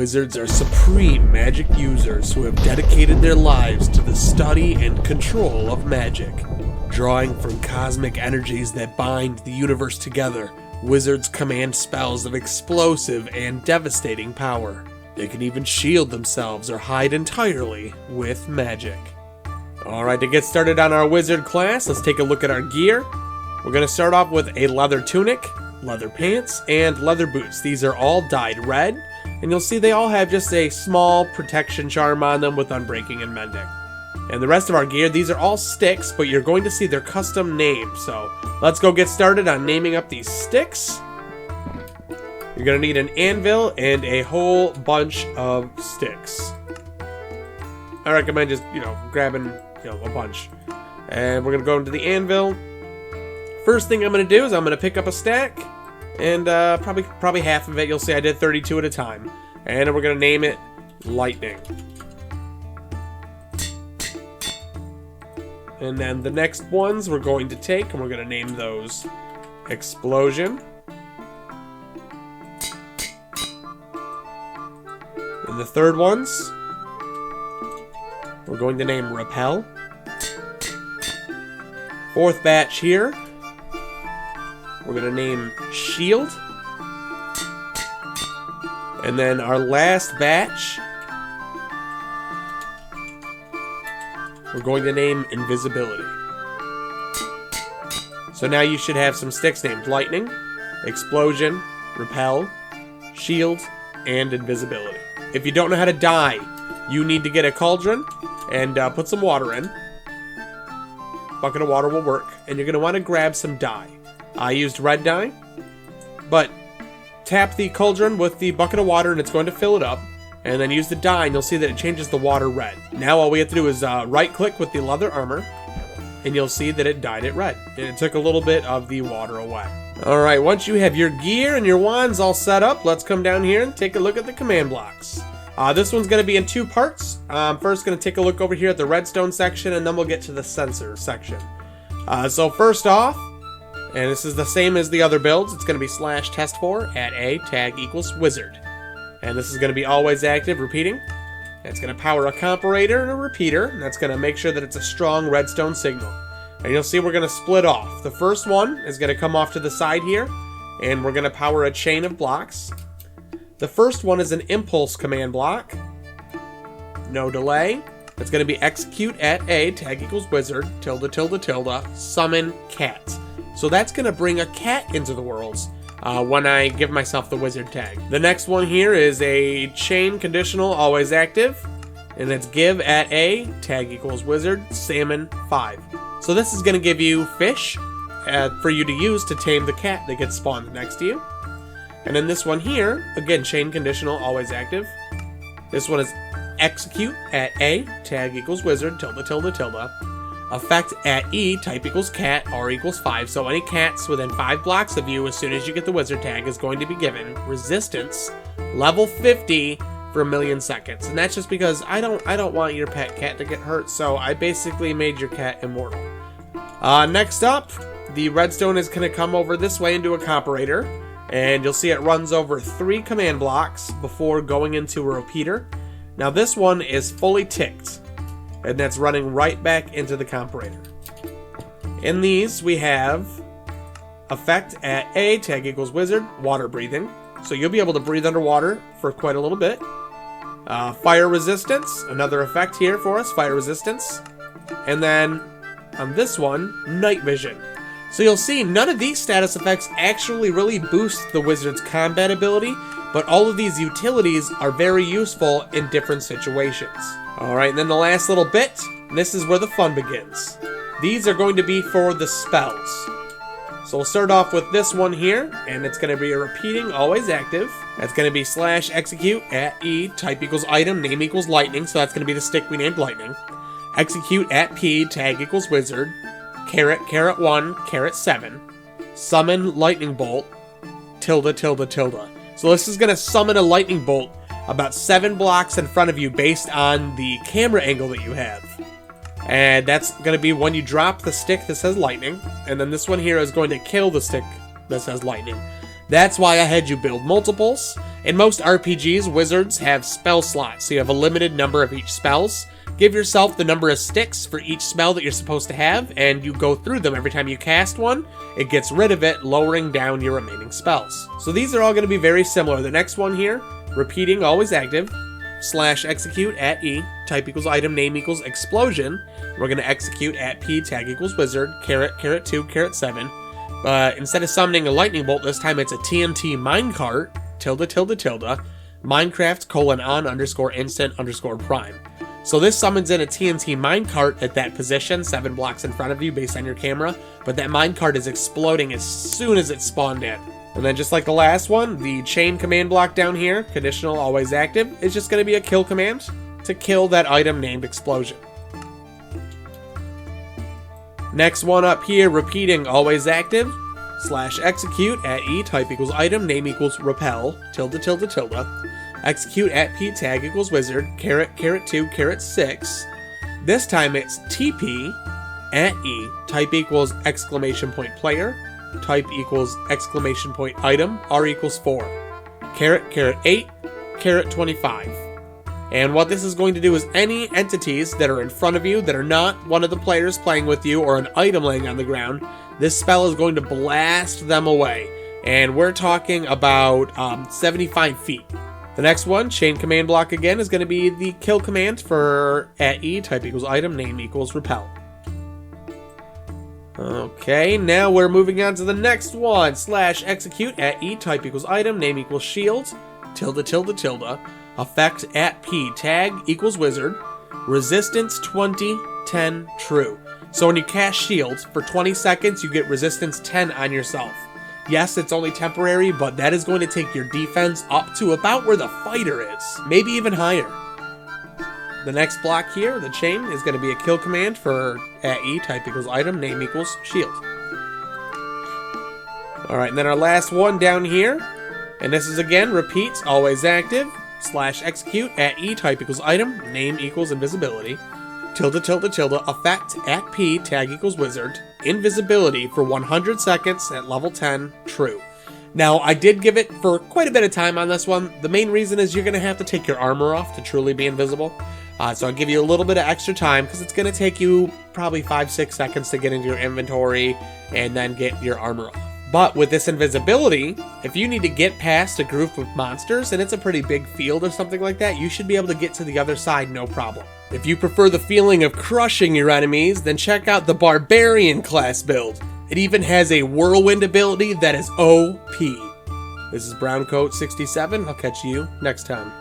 Wizards are supreme magic users who have dedicated their lives to the study and control of magic. Drawing from cosmic energies that bind the universe together, wizards command spells of explosive and devastating power. They can even shield themselves or hide entirely with magic. Alright, to get started on our wizard class, let's take a look at our gear. We're going to start off with a leather tunic, leather pants, and leather boots. These are all dyed red, and you'll see they all have just a small protection charm on them with unbreaking and mending. And the rest of our gear, these are all sticks, but you're going to see their custom names. So let's go get started on naming up these sticks. You're going to need an anvil and a whole bunch of sticks. I recommend just, grabbing, a bunch. And we're going to go into the anvil. First thing I'm going to do is I'm going to pick up a stack. And probably half of it, you'll see I did 32 at a time. And we're going to name it Lightning. And then the next ones we're going to take, and we're going to name those Explosion. And the third ones, we're going to name Repel. Fourth batch here, we're going to name Shield. And then our last batch, we're going to name Invisibility. So now you should have some sticks named Lightning, Explosion, Repel, Shield, and Invisibility. If you don't know how to dye, you need to get a cauldron and put some water in. Bucket of water will work, and you're going to want to grab some dye. I used red dye, but tap the cauldron with the bucket of water and it's going to fill it up. And then use the dye and you'll see that it changes the water red. Now all we have to do is right click with the leather armor and you'll see that it dyed it red. And it took a little bit of the water away. Alright, once you have your gear and your wands all set up, let's come down here and take a look at the command blocks. This one's going to be in two parts. I'm first going to take a look over here at the redstone section and then we'll get to the sensor section. So first off, and this is the same as the other builds, it's going to be /test4 at a tag equals wizard. And this is going to be always active, repeating. It's going to power a comparator and a repeater, and that's going to make sure that it's a strong redstone signal. And you'll see we're going to split off. The first one is going to come off to the side here, and we're going to power a chain of blocks. The first one is an impulse command block. No delay. It's going to be execute at a tag equals wizard, ~, summon cat. So that's going to bring a cat into the worlds when I give myself the wizard tag. The next one here is a chain conditional always active, and it's give at a tag equals wizard salmon 5. So this is going to give you fish for you to use to tame the cat that gets spawned next to you. And then this one here, again chain conditional always active. This one is execute at a tag equals wizard ~, effect at E, type equals cat, R equals 5. So any cats within 5 blocks of you as soon as you get the wizard tag is going to be given resistance level 50 for 1 million seconds. And that's just because I don't want your pet cat to get hurt, so I basically made your cat immortal. Next up, the redstone is going to come over this way into a comparator, and you'll see it runs over 3 command blocks before going into a repeater. Now this one is fully ticked, and that's running right back into the comparator. In these, we have effect at a tag equals wizard, water breathing. So you'll be able to breathe underwater for quite a little bit. Fire resistance, another effect here for us, fire resistance. And then on this one, night vision. So you'll see none of these status effects actually really boost the wizard's combat ability, but all of these utilities are very useful in different situations. Alright, and then the last little bit, and this is where the fun begins. These are going to be for the spells. So we'll start off with this one here, and it's going to be a repeating, always active. That's going to be /execute at E, type equals item, name equals lightning, so that's going to be the stick we named lightning. Execute at P, tag equals wizard, caret 1, caret 7. Summon lightning bolt, ~. So this is going to summon a lightning bolt about 7 blocks in front of you based on the camera angle that you have. And that's going to be when you drop the stick that says lightning, and then this one here is going to kill the stick that says lightning. That's why I had you build multiples. In most RPGs, wizards have spell slots, so you have a limited number of each spells. Give yourself the number of sticks for each spell that you're supposed to have, and you go through them every time you cast one. It gets rid of it, lowering down your remaining spells. So these are all going to be very similar. The next one here, repeating, always active, / execute at E, type equals item, name equals explosion. We're going to execute at P, tag equals wizard, caret, caret 2, caret 7. But instead of summoning a lightning bolt, this time it's a TNT minecart, tilde, tilde, tilde, Minecraft : on _ instant _ prime. So this summons in a TNT minecart at that position, 7 blocks in front of you based on your camera, but that minecart is exploding as soon as it's spawned in. And then just like the last one, the chain command block down here, conditional, always active, is just going to be a kill command to kill that item named explosion. Next one up here, repeating, always active, / execute at E, type equals item, name equals repel, tilde, tilde, tilde. Execute at P, tag equals wizard, caret, caret 2, caret 6. This time it's TP at E, type equals exclamation point player, type equals exclamation point item, R equals 4. Caret, caret 8, caret 25. And what this is going to do is any entities that are in front of you that are not one of the players playing with you or an item laying on the ground, this spell is going to blast them away. And we're talking about 75 feet. The next one, chain command block again, is going to be the kill command for at E, type equals item, name equals repel. Okay, now we're moving on to the next one, / execute at E, type equals item, name equals shield, tilde, tilde, tilde, effect at P, tag equals wizard, resistance 20, 10, true. So when you cast shield, for 20 seconds, you get resistance 10 on yourself. Yes, it's only temporary, but that is going to take your defense up to about where the fighter is, maybe even higher. The next block here, the chain, is going to be a kill command for at E, type equals item, name equals shield. Alright, and then our last one down here, and this is again, repeats, always active, / execute at E, type equals item, name equals invisibility, tilde, tilde, tilde, effect at P, tag equals wizard, invisibility for 100 seconds at level 10, true. Now, I did give it for quite a bit of time on this one. The main reason is you're going to have to take your armor off to truly be invisible. So I'll give you a little bit of extra time because it's going to take you probably 5-6 seconds to get into your inventory and then get your armor off. But with this invisibility, if you need to get past a group of monsters, and it's a pretty big field or something like that, you should be able to get to the other side no problem. If you prefer the feeling of crushing your enemies, then check out the Barbarian class build. It even has a whirlwind ability that is OP. This is Browncoat67. I'll catch you next time.